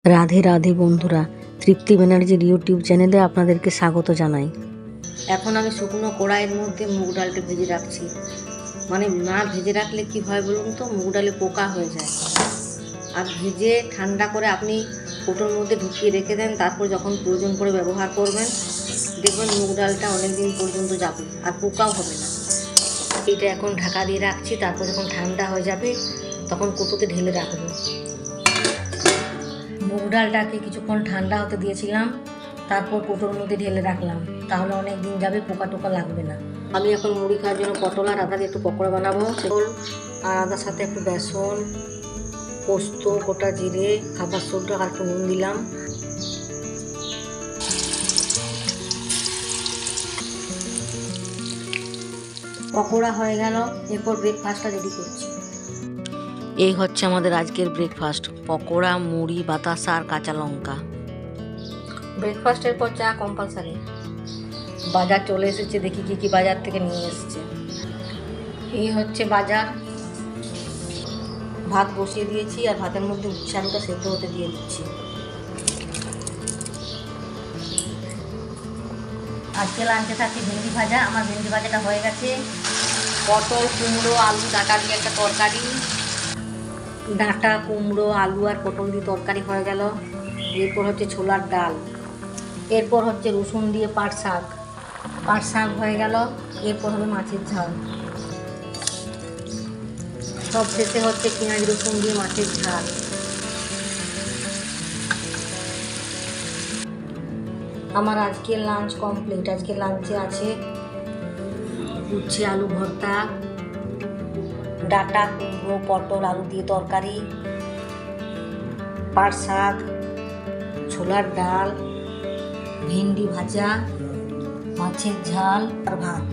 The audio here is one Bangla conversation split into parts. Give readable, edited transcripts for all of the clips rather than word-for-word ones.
রাধে রাধে বন্ধুরা, তৃপ্তি ব্যানার্জির ইউটিউব চ্যানেলে আপনাদেরকে স্বাগত জানাই। এখন আমি শুকনো কড়াইয়ের মধ্যে মুগ ডালটা ভেজে রাখছি। মানে না ভেজে রাখলে কি হয় বলুন তো, মুগ ডালে পোকা হয়ে যায়। আর ভেজে ঠান্ডা করে আপনি কৌটোর মধ্যে ঢুকিয়ে রেখে দেন, তারপর যখন প্রয়োজন পড়ে ব্যবহার করবেন, দেখবেন মুগ ডালটা অনেক দিন পর্যন্ত যাবে আর পোকাও হবে না। এটা এখন ঢাকা দিয়ে রাখছি, তারপর যখন ঠান্ডা হয়ে যাবে তখন কৌটোতে ঢেলে রাখবো। মুগ ডালটাকে কিছুক্ষণ ঠান্ডা হতে দিয়েছিলাম, তারপর কৌটোর মধ্যে ঢেলে রাখলাম, তাহলে অনেক দিন যাবে, পোকা টোকা লাগবে না। আমি এখন মুড়ি খাওয়ার জন্য পটল আর আদা দিয়ে একটু পকোড়া বানাবো। পটল আর আদার সাথে একটু বেসন, পোস্ত, গোটা জিরে, খাবার সোডা আর একটু নুন দিলাম। পকোড়া হয়ে গেল, এরপর ব্রেকফাস্টটা রেডি করছি। এই হচ্ছে আমাদের আজকের ব্রেকফাস্ট: পকোড়া, মুড়ি, বাতাসা আর কাঁচা লঙ্কা। ব্রেকফাস্টের পর চা কম্পালসারি। বাজার চলে এসেছে, দেখি কি কি বাজার থেকে নিয়ে এসেছে। এই হচ্ছে বাজার। ভাত বসিয়ে দিয়েছি আর ভাতের মধ্যে উচ্ছে আলুটা সেদ্ধ হতে দিয়ে দিচ্ছি। আজকে লাঞ্চে থাকছে ভেন্ডি ভাজা। আমার ভেন্ডি ভাজাটা হয়ে গেছে। পটল, কুমড়ো, আলু ডাঁটা দিয়ে একটা তরকারি। ডাঁটা, কুমড়ো, আলু আর পটল দিয়ে তরকারি হয়ে গেল। এরপর হচ্ছে ছোলার ডাল। এরপর হচ্ছে রসুন দিয়ে পাট শাক। পাট শাক হয়ে গেল। এরপর হবে মাছের ঝাল। সব শেষে হচ্ছে পেঁয়াজ রসুন দিয়ে মাছের ঝাল। আমার আজকের লাঞ্চ কমপ্লিট। আজকে লাঞ্চে আছে উচ্ছে আলু ভর্তা, ডাঁটা, কুমড়ো, পটল, আলু দিয়ে তরকারি, পাট শাক, ছোলার ডাল, ভেন্ডি ভাজা, মাছের ঝাল আর ভাত।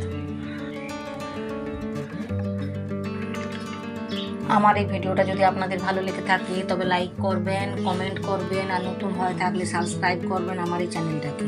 আমার এই ভিডিওটা যদি আপনাদের ভালো লেগে থাকে তবে লাইক করবেন, কমেন্ট করবেন, আর নতুন হয়ে থাকলে সাবস্ক্রাইব করবেন আমার এই চ্যানেলটাকে।